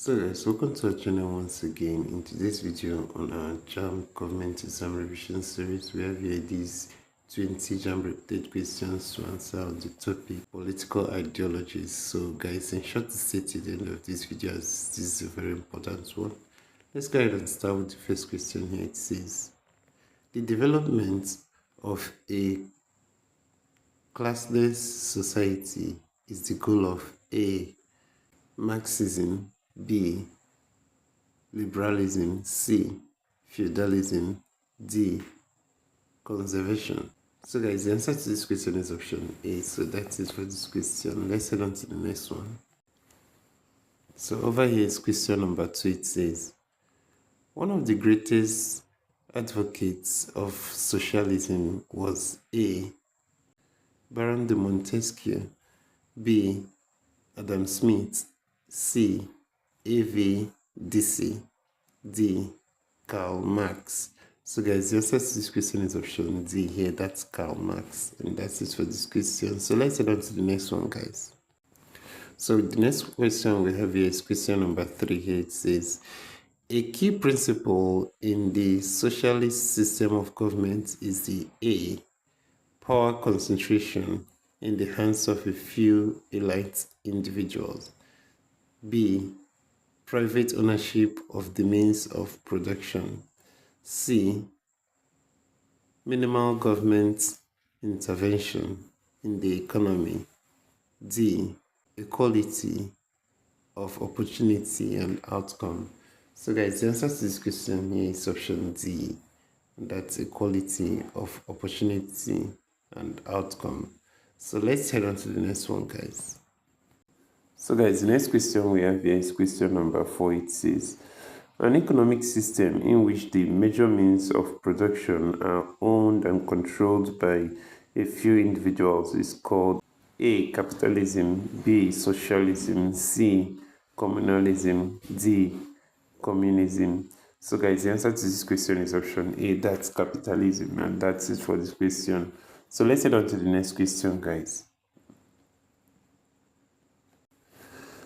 So guys, welcome to our channel once again. In today's video on our JAMB Government Exam Revision Series, we have here these 20 JAMB repeated questions to answer on the topic political ideologies. So guys, ensure to stay till the end of this video as this is a very important one. Let's go ahead and start with the first question here. It says, the development of a classless society is the goal of A. Marxism, B. Liberalism, C. Feudalism, D. Conservation. So guys, the answer to this question is option A. So that is for this question. Let's head on to the next one. So over here is question number 2. It says, one of the greatest advocates of socialism was A. Baron de Montesquieu, B. Adam Smith, C. A.V. Dicey, D. Karl Marx. So guys, the answer to this question is option D here. That's Karl Marx. And that's it for this question. So let's head on to the next one, guys. So the next question we have here is question number 3 here. It says, a key principle in the socialist system of government is the A. Power concentration in the hands of a few elite individuals. B. Private ownership of the means of production. C. Minimal government intervention in the economy. D. Equality of opportunity and outcome. So guys, the answer to this question here is option D. That's equality of opportunity and outcome. So let's head on to the next one, guys. So guys, the next question we have here is question number 4. It says, an economic system in which the major means of production are owned and controlled by a few individuals is called A. Capitalism, B. Socialism, C. Communalism, D. Communism. So guys, the answer to this question is option A. That's capitalism, and that's it for this question. So let's head on to the next question, guys.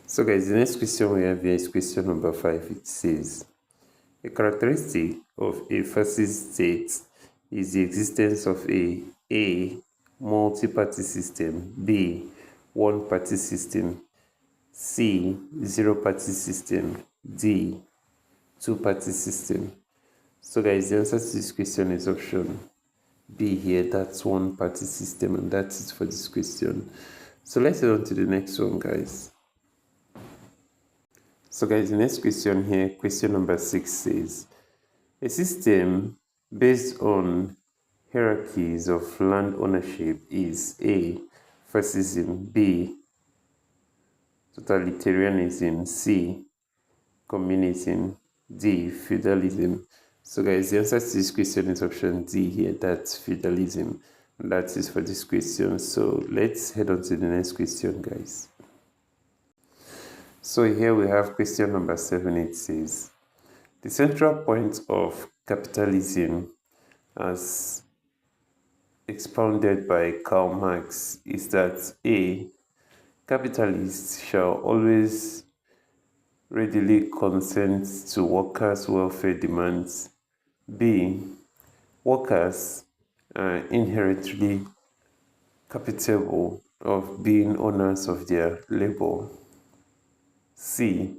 So guys, the next question we have here is question number 5. It says, a characteristic of a fascist state is the existence of A. Multi-party system, B. One-party system, C. Zero-party system, D. Two-party system. So guys, the answer to this question is option B here. That's one-party system, and that's it for this question. So let's head on to the next one, guys. So guys, the next question here, question number 6 says, a system based on hierarchies of land ownership is A. Fascism, B. Totalitarianism, C. Communism, D. Feudalism. So guys, the answer to this question is option D here. That's feudalism. And that is for this question. So let's head on to the next question, guys. So here we have question number 7. It says, the central point of capitalism as expounded by Karl Marx is that A. Capitalists shall always readily consent to workers' welfare demands. B. Workers are inherently capable of being owners of their labor. C.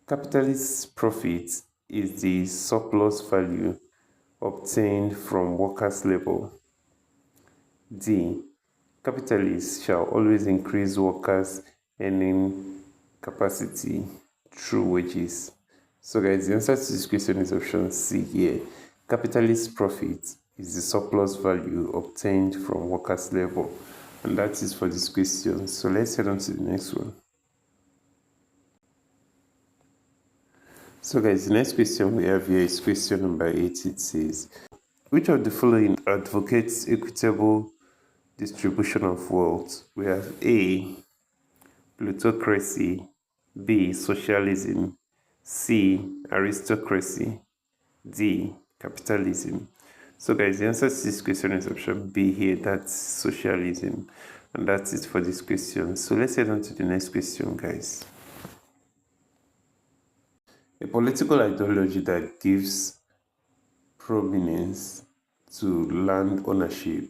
Capitalist profit is the surplus value obtained from workers' labor. D. Capitalists shall always increase workers' earning capacity through wages. So guys, the answer to this question is option C here. Capitalist profit is the surplus value obtained from workers' labor. And that is for this question. So let's head on to the next one. So guys, the next question we have here is question number 8. It says, which of the following advocates equitable distribution of wealth? We have A. Plutocracy, B. Socialism, C. Aristocracy, D. Capitalism. So guys, the answer to this question is option B here. That's socialism. And that's it for this question. So let's head on to the next question, guys. A political ideology that gives prominence to land ownership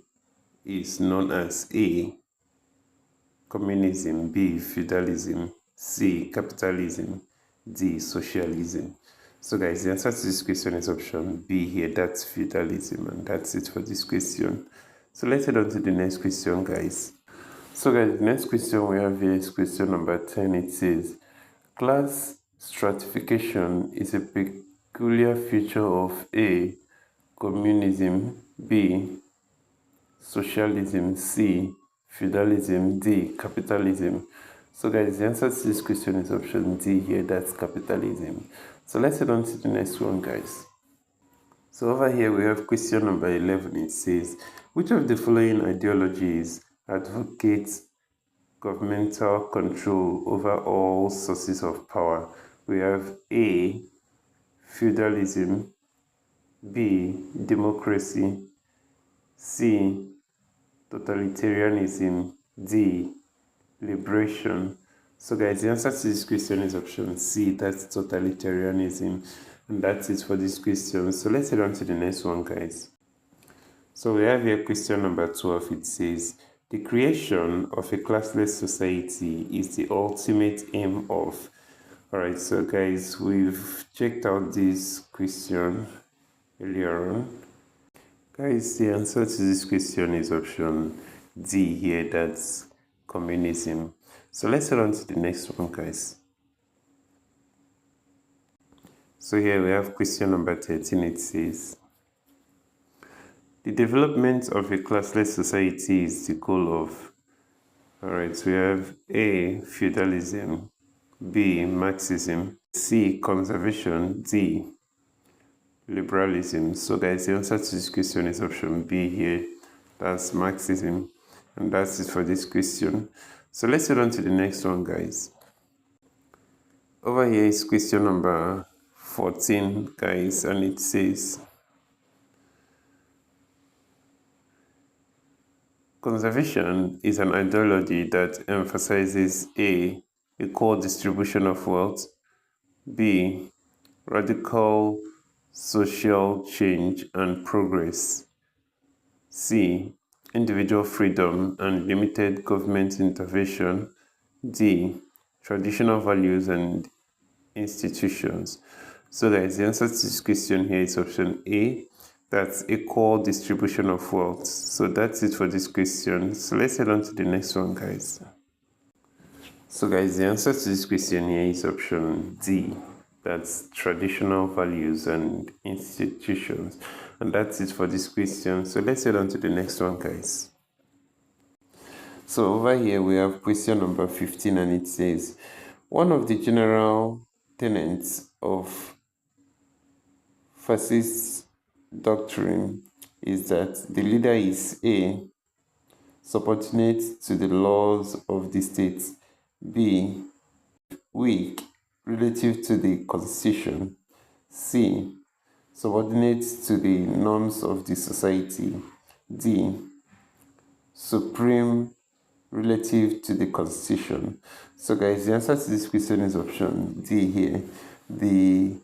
is known as A. Communism, B. Feudalism, C. Capitalism, D. Socialism. So guys, the answer to this question is option B here. That's feudalism, and that's it for this question. So let's head on to the next question, guys. So guys, the next question we have here is question number 10. It says, class stratification is a peculiar feature of A. Communism, B. Socialism, C. Feudalism, D. Capitalism. So guys, the answer to this question is option D here. That's capitalism. So let's head on to the next one, guys. So over here we have question number 11. It says, which of the following ideologies advocates governmental control over all sources of power? We have A. Feudalism, B. Democracy, C. Totalitarianism, D. Liberation. So guys, the answer to this question is option C. That's totalitarianism. And that's it for this question. So let's head on to the next one, guys. So we have here question number 12. It says, the creation of a classless society is the ultimate aim of. Alright, so guys, we've checked out this question earlier on. Guys, the answer to this question is option D here. That's communism. So let's head on to the next one, guys. So here we have question number 13. It says, the development of a classless society is the goal of. Alright, so we have A. Feudalism, B. Marxism, C. Conservation, D. Liberalism. So guys, the answer to this question is option B here. That's Marxism. And that's it for this question. So let's head on to the next one, guys. Over here is question number 14, guys, and it says, conservation is an ideology that emphasizes A. equal distribution of wealth, B. radical social change and progress, C. individual freedom and limited government intervention, D. traditional values and institutions. So guys, the answer to this question here is option A. That's equal distribution of wealth. So that's it for this question. So let's head on to the next one, guys. So guys, the answer to this question here is option D. That's traditional values and institutions. And that's it for this question. So let's head on to the next one, guys. So over here we have question number 15, and it says, one of the general tenets of fascist doctrine is that the leader is A. subordinate to the laws of the state, B. weak relative to the constitution, C. subordinate to the norms of the society, D. supreme relative to the constitution. So guys, the answer to this question is option D here. The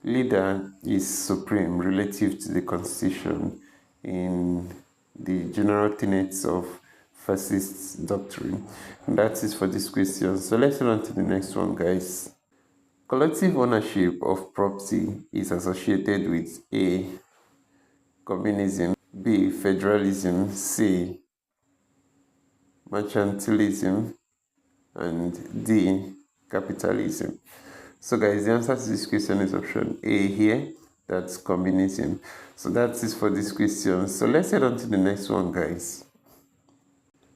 leader is supreme relative to the constitution in the general tenets of fascist doctrine. And that's it for this question. So let's move on to the next one, guys. Collective ownership of property is associated with A. communism, B. federalism, C. mercantilism, and D. capitalism. So guys, the answer to this question is option A here. That's communism. So that's it for this question. So let's head on to the next one, guys.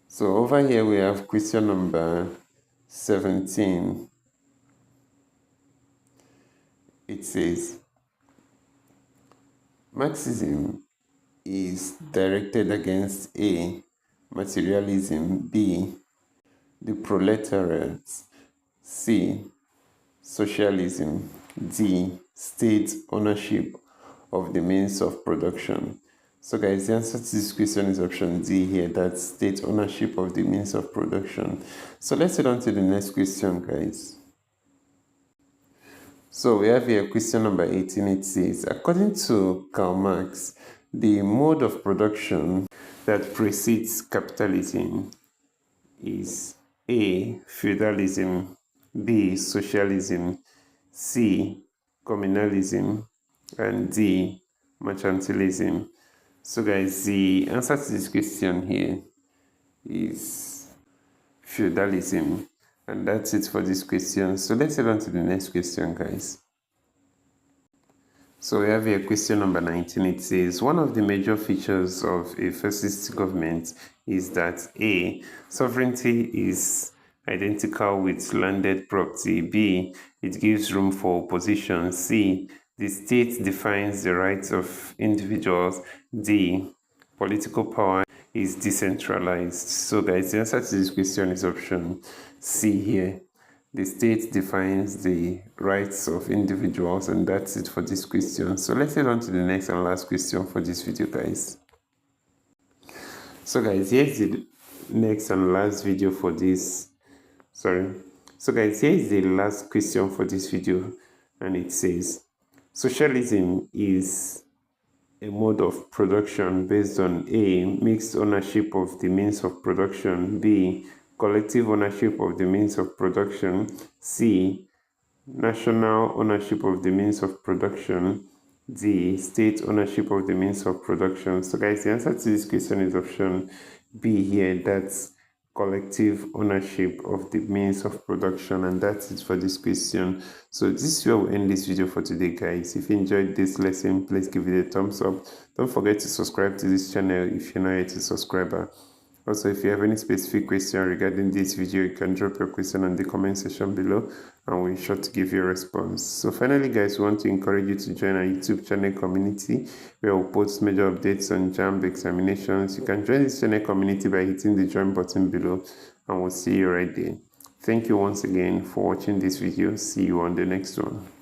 So over here we have question number 17. It says, Marxism is directed against A. materialism, B. the proletariat, C. socialism, D. state ownership of the means of production. So guys, the answer to this question is option D here. That's state ownership of the means of production. So let's head on to the next question, guys. So we have here question number 18. It says, according to Karl Marx, the mode of production that precedes capitalism is A. Feudalism, B. Socialism, C. Communalism, and D. Mercantilism. So guys, the answer to this question here is feudalism. And that's it for this question. So let's head on to the next question, guys. So we have here question number 19. It says, one of the major features of a fascist government is that A. Sovereignty is identical with landed property. B. It gives room for opposition. C. The state defines the rights of individuals. D. Political power is decentralized. So guys, the answer to this question is option C here. The state defines the rights of individuals, and that's it for this question. So let's head on to the next and last question for this video, guys. So guys, here's the next and last video for this. So guys, here is the last question for this video, and it says, socialism is a mode of production based on A. Mixed ownership of the means of production, B. Collective ownership of the means of production, C. National ownership of the means of production, D. State ownership of the means of production. So guys, the answer to this question is option B here. That's collective ownership of the means of production, and that's it for this question. So this is where we'll end this video for today, guys. If you enjoyed this lesson, please give it a thumbs up. Don't forget to subscribe to this channel if you're not yet a subscriber. Also, if you have any specific question regarding this video, you can drop your question in the comment section below and we'll be sure to give you a response. So finally, guys, we want to encourage you to join our YouTube channel community where we'll post major updates on JAMB examinations. You can join this channel community by hitting the join button below, and we'll see you right there. Thank you once again for watching this video. See you on the next one.